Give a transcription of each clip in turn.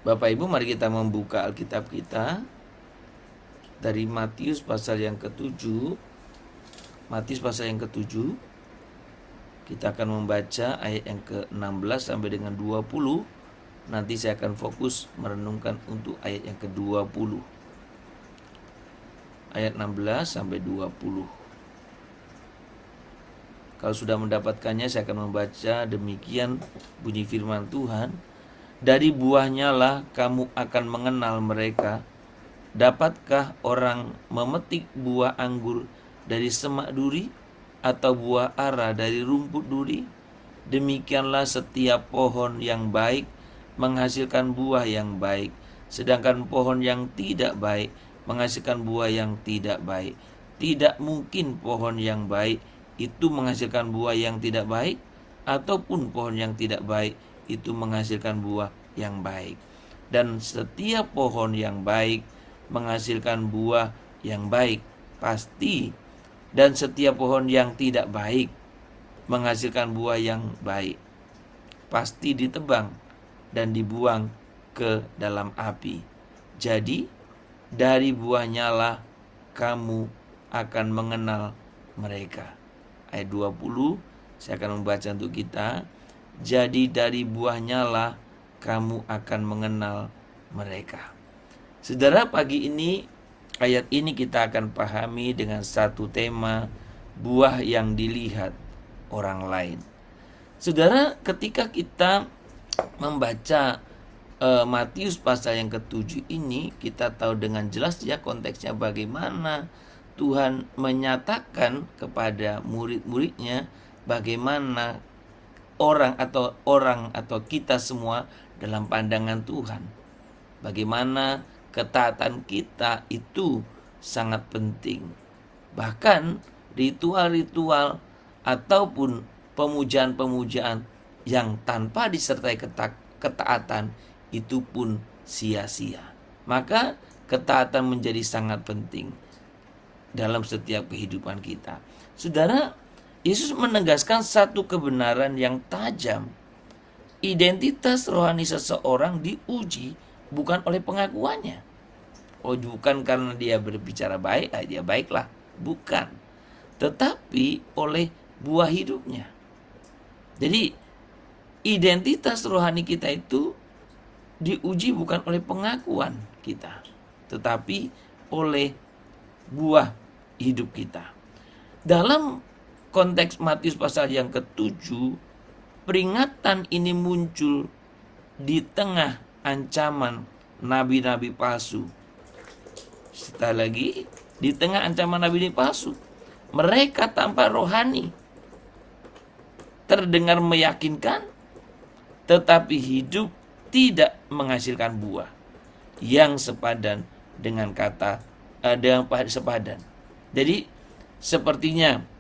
Bapak Ibu, mari kita membuka Alkitab kita dari Matius pasal yang ke-7. Matius pasal yang ke-7. Kita akan membaca ayat yang ke-16 sampai dengan 20. Nanti saya akan fokus merenungkan untuk ayat yang ke-20. Ayat 16 sampai 20. Kalau sudah mendapatkannya, saya akan membaca demikian bunyi firman Tuhan. Dari buahnya lah kamu akan mengenal mereka. Dapatkah orang memetik buah anggur dari semak duri, atau buah ara dari rumput duri? Demikianlah setiap pohon yang baik menghasilkan buah yang baik, sedangkan pohon yang tidak baik menghasilkan buah yang tidak baik. Tidak mungkin pohon yang baik itu menghasilkan buah yang tidak baik, ataupun pohon yang tidak baik itu menghasilkan buah yang baik. Dan setiap pohon yang baik menghasilkan buah yang baik pasti, dan setiap pohon yang tidak baik menghasilkan buah yang baik pasti ditebang dan dibuang ke dalam api. Jadi dari buahnya lah kamu akan mengenal mereka. Ayat 20 saya akan membaca untuk kita. Jadi dari buahnya lah kamu akan mengenal mereka. Saudara, pagi ini ayat ini kita akan pahami dengan satu tema, buah yang dilihat orang lain. Saudara, ketika kita membaca Matius pasal yang ke-7 ini, kita tahu dengan jelas ya konteksnya bagaimana Tuhan menyatakan kepada murid-muridnya bagaimana orang atau kita semua dalam pandangan Tuhan. Bagaimana ketaatan kita itu sangat penting. Bahkan ritual-ritual ataupun pemujaan-pemujaan yang tanpa disertai ketaatan itu pun sia-sia. Maka ketaatan menjadi sangat penting dalam setiap kehidupan kita. Saudara, Yesus menegaskan satu kebenaran yang tajam. Identitas rohani seseorang diuji bukan oleh pengakuannya. Oh, bukan karena dia berbicara baik, dia baiklah. Bukan. Tetapi oleh buah hidupnya. Jadi, identitas rohani kita itu diuji bukan oleh pengakuan kita, tetapi oleh buah hidup kita. Dalam konteks Matius pasal yang ke-7, peringatan ini muncul di tengah ancaman nabi-nabi palsu. Sekali lagi, di tengah ancaman nabi-nabi palsu, mereka tanpa rohani, terdengar meyakinkan, tetapi hidup tidak menghasilkan buah yang sepadan dengan sepadan. Jadi sepertinya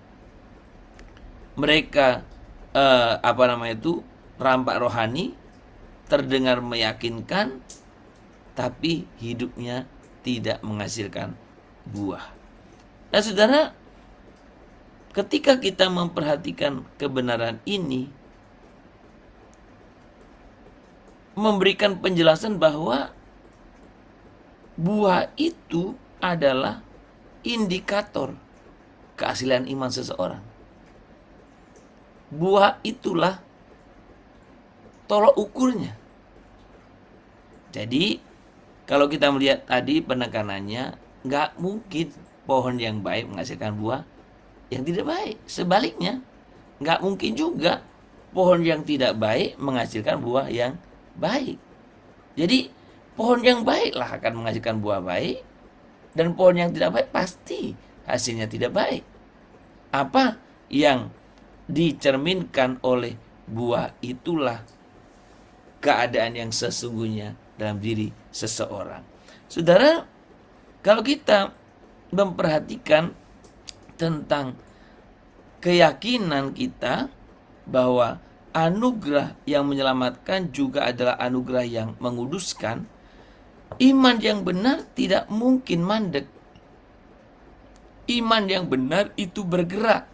mereka rampak rohani, terdengar meyakinkan, tapi hidupnya tidak menghasilkan buah. Nah, saudara, ketika kita memperhatikan kebenaran ini, memberikan penjelasan bahwa buah itu adalah indikator keaslian iman seseorang. Buah itulah tolok ukurnya. Jadi, kalau kita melihat tadi penekanannya, nggak mungkin pohon yang baik menghasilkan buah yang tidak baik. Sebaliknya, nggak mungkin juga pohon yang tidak baik menghasilkan buah yang baik. Jadi pohon yang baiklah akan menghasilkan buah baik, dan pohon yang tidak baik pasti hasilnya tidak baik. Apa yang dicerminkan oleh buah itulah keadaan yang sesungguhnya dalam diri seseorang. Saudara, kalau kita memperhatikan tentang keyakinan kita bahwa anugerah yang menyelamatkan juga adalah anugerah yang menguduskan, iman yang benar tidak mungkin mandek. Iman yang benar itu bergerak,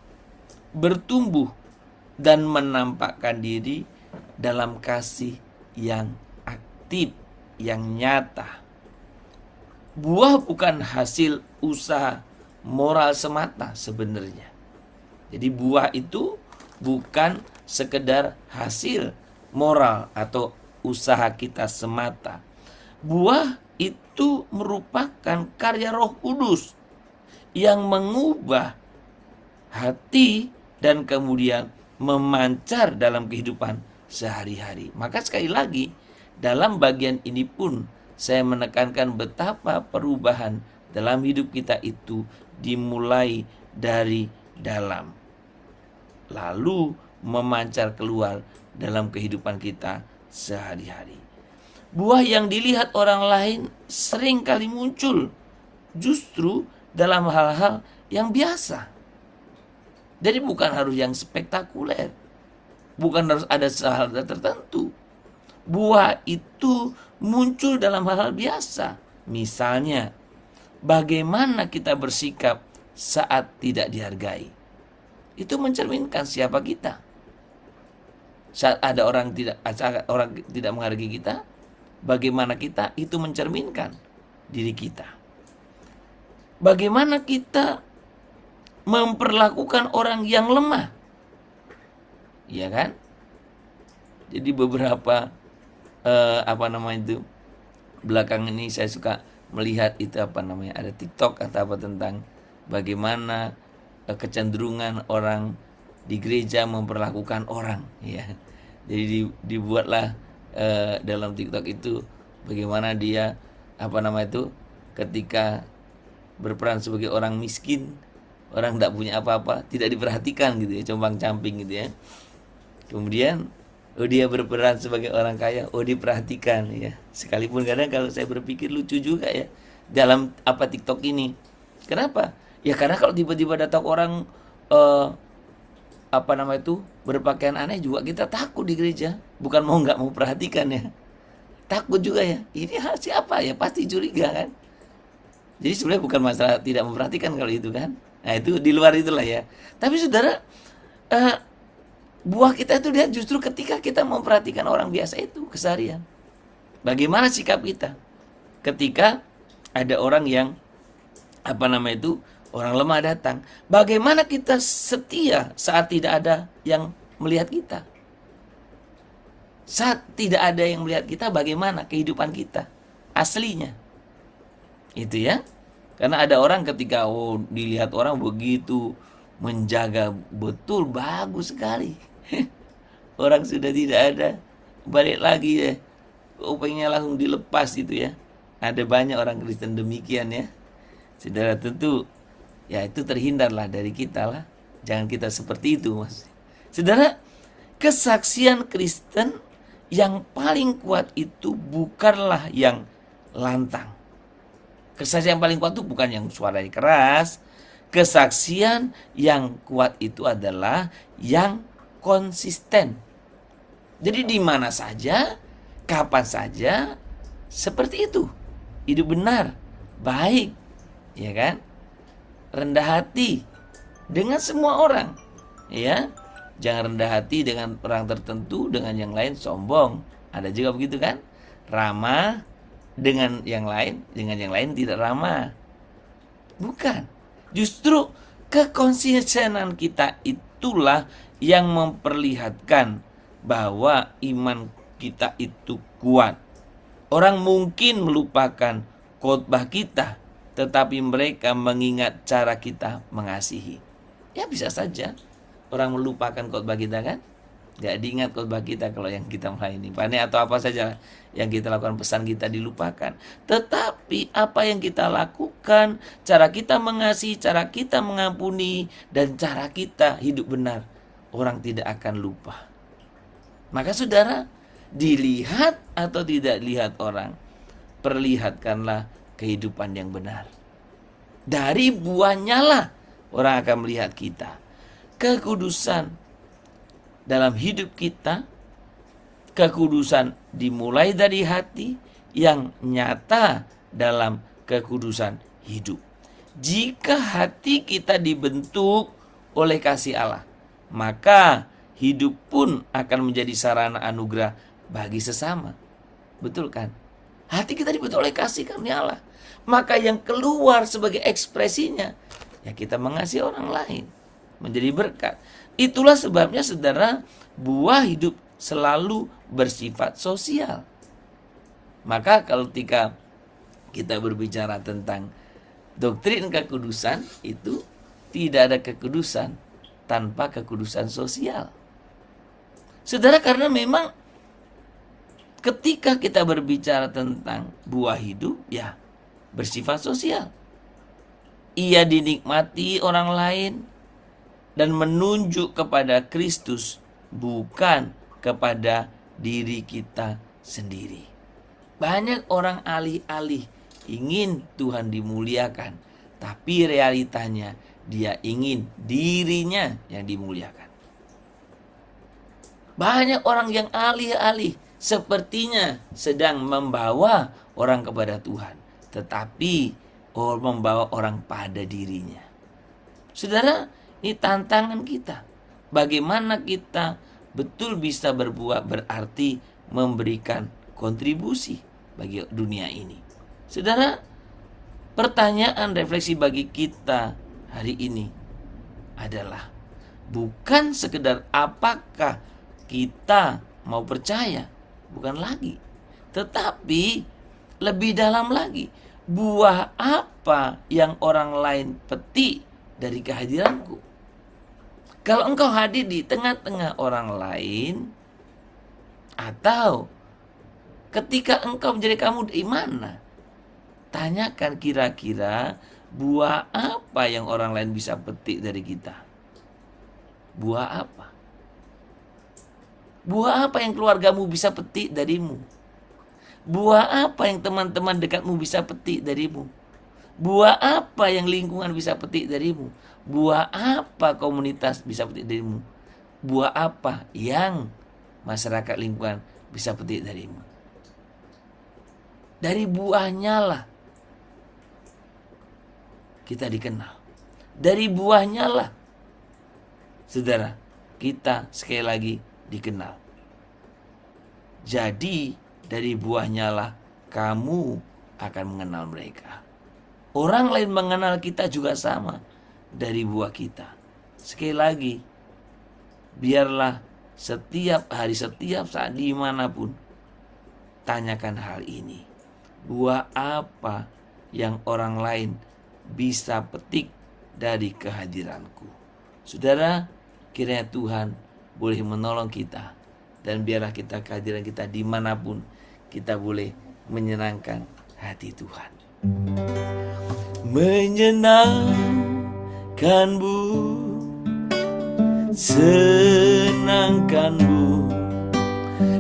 bertumbuh, dan menampakkan diri dalam kasih yang aktif. yang nyata. Buah bukan hasil usaha moral semata sebenarnya. Jadi buah itu bukan sekedar hasil moral atau usaha kita semata. Buah itu merupakan karya Roh Kudus yang mengubah hati dan kemudian memancar dalam kehidupan sehari-hari. Maka sekali lagi, dalam bagian ini pun saya menekankan betapa perubahan dalam hidup kita itu dimulai dari dalam, lalu memancar keluar dalam kehidupan kita sehari-hari. Buah yang dilihat orang lain sering kali muncul justru dalam hal-hal yang biasa. Jadi bukan harus yang spektakuler, bukan harus ada hal tertentu. Buah itu muncul dalam hal-hal biasa. Misalnya, bagaimana kita bersikap saat tidak dihargai. Itu mencerminkan siapa kita. Saat ada orang tidak menghargai kita, bagaimana kita, itu mencerminkan diri kita. Bagaimana kita memperlakukan orang yang lemah. Iya kan? Jadi beberapa belakang ini saya suka melihat itu ada TikTok atau tentang bagaimana kecenderungan orang di gereja memperlakukan orang, ya. Jadi dibuatlah dalam TikTok itu bagaimana dia ketika berperan sebagai orang miskin, orang tidak punya apa-apa, tidak diperhatikan gitu ya, compang-camping gitu ya. Kemudian dia berperan sebagai orang kaya, diperhatikan ya. Sekalipun kadang kalau saya berpikir lucu juga ya dalam TikTok ini. Kenapa? Ya karena kalau tiba-tiba datang orang berpakaian aneh juga kita takut di gereja. Bukan nggak mau perhatikan ya. Takut juga ya. Ini siapa ya? Pasti curiga kan. Jadi sebenarnya bukan masalah tidak memperhatikan kalau itu kan. Nah itu di luar itulah ya. Tapi saudara, buah kita itu lihat justru ketika kita memperhatikan orang biasa itu keseharian. Bagaimana sikap kita ketika ada orang yang orang lemah datang. Bagaimana kita setia saat tidak ada yang melihat kita. Saat tidak ada yang melihat kita, bagaimana kehidupan kita aslinya. Itu ya. Karena ada orang ketika dilihat orang begitu menjaga betul, bagus sekali. Orang sudah tidak ada, balik lagi ya, pengennya langsung dilepas itu ya. Ada banyak orang Kristen demikian ya. Saudara, tentu ya itu terhindarlah dari kita lah. Jangan kita seperti itu, Mas. Saudara, kesaksian Kristen yang paling kuat itu bukanlah yang lantang. Kesaksian yang paling kuat itu bukan yang suaranya keras. Kesaksian yang kuat itu adalah yang konsisten. Jadi di mana saja, kapan saja, seperti itu. Hidup benar, baik, ya kan? Rendah hati dengan semua orang, ya. Jangan rendah hati dengan orang tertentu, dengan yang lain sombong. Ada juga begitu kan? Ramah dengan yang lain tidak ramah. Bukan. Justru kekonsistenan kita itulah yang memperlihatkan bahwa iman kita itu kuat. Orang mungkin melupakan khotbah kita, tetapi mereka mengingat cara kita mengasihi. Ya bisa saja orang melupakan khotbah kita kan? Gak diingat khotbah kita kalau yang kita melayani. Panen atau apa saja yang kita lakukan, pesan kita dilupakan. Tetapi apa yang kita lakukan, cara kita mengasihi, cara kita mengampuni, dan cara kita hidup benar, orang tidak akan lupa. Maka saudara, dilihat atau tidak lihat orang, perlihatkanlah kehidupan yang benar. Dari buahnya lah orang akan melihat kita. Kekudusan dalam hidup kita, kekudusan dimulai dari hati yang nyata dalam kekudusan hidup. Jika hati kita dibentuk oleh kasih Allah, maka hidup pun akan menjadi sarana anugerah bagi sesama. Betul kan? Hati kita dibentuk oleh kasih karunia Allah. Maka yang keluar sebagai ekspresinya, ya kita mengasihi orang lain, menjadi berkat. Itulah sebabnya saudara, buah hidup selalu bersifat sosial. Maka kalau ketika kita berbicara tentang doktrin kekudusan, itu tidak ada kekudusan tanpa kekudusan sosial. Saudara, karena memang ketika kita berbicara tentang buah hidup, ya bersifat sosial. Ia dinikmati orang lain dan menunjuk kepada Kristus, bukan kepada diri kita sendiri. Banyak orang alih-alih ingin Tuhan dimuliakan, tapi realitanya dia ingin dirinya yang dimuliakan. Banyak orang yang alih-alih sepertinya sedang membawa orang kepada Tuhan, tetapi membawa orang pada dirinya. Saudara, ini tantangan kita. Bagaimana kita betul bisa berbuat, berarti memberikan kontribusi bagi dunia ini. Saudara, pertanyaan refleksi bagi kita hari ini adalah bukan sekedar apakah kita mau percaya, bukan lagi, tetapi lebih dalam lagi, buah apa yang orang lain petik dari kehadiranku. Kalau engkau hadir di tengah-tengah orang lain, atau ketika engkau menjadi kamu di mana, tanyakan kira-kira buah apa yang orang lain bisa petik dari kita. Buah apa? Buah apa yang keluargamu bisa petik darimu? Buah apa yang teman-teman dekatmu bisa petik darimu? Buah apa yang lingkungan bisa petik darimu? Buah apa komunitas bisa petik darimu? Buah apa yang masyarakat lingkungan bisa petik darimu? Dari buahnya lah kita dikenal. Dari buahnya lah, saudara, kita sekali lagi dikenal. Jadi dari buahnya lah kamu akan mengenal mereka. Orang lain mengenal kita juga sama dari buah kita. Sekali lagi, biarlah setiap hari, setiap saat, dimanapun, tanyakan hal ini. Buah apa yang orang lain bisa petik dari kehadiranku? Saudara, kiranya Tuhan boleh menolong kita, dan biarlah kita, kehadiran kita dimanapun, kita boleh menyenangkan hati Tuhan. Menyenangkanmu, senangkanmu,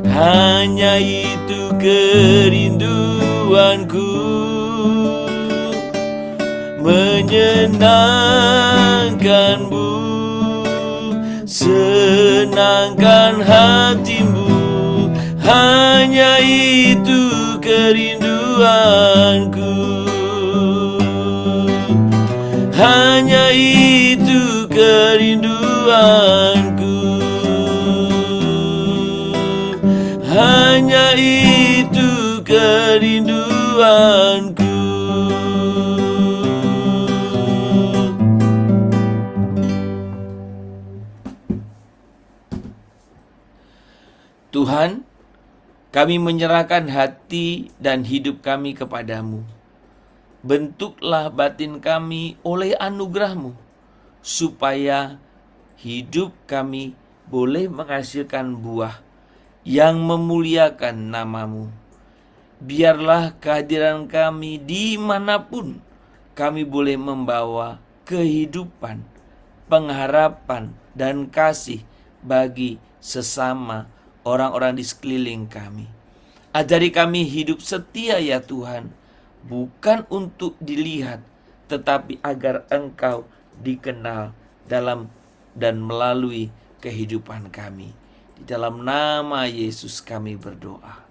hanya itu kerinduanku. Menyenangkanmu, senangkan hatimu, hanya itu kerinduanku. Hanya itu kerinduanku. Hanya itu kerinduanku. Tuhan, kami menyerahkan hati dan hidup kami kepadamu. Bentuklah batin kami oleh anugerah-Mu, supaya hidup kami boleh menghasilkan buah yang memuliakan nama-Mu. Biarlah kehadiran kami dimanapun kami boleh membawa kehidupan, pengharapan, dan kasih bagi sesama orang-orang di sekeliling kami. Ajari kami hidup setia ya Tuhan, bukan untuk dilihat, tetapi agar Engkau dikenal dalam dan melalui kehidupan kami. Di dalam nama Yesus kami berdoa.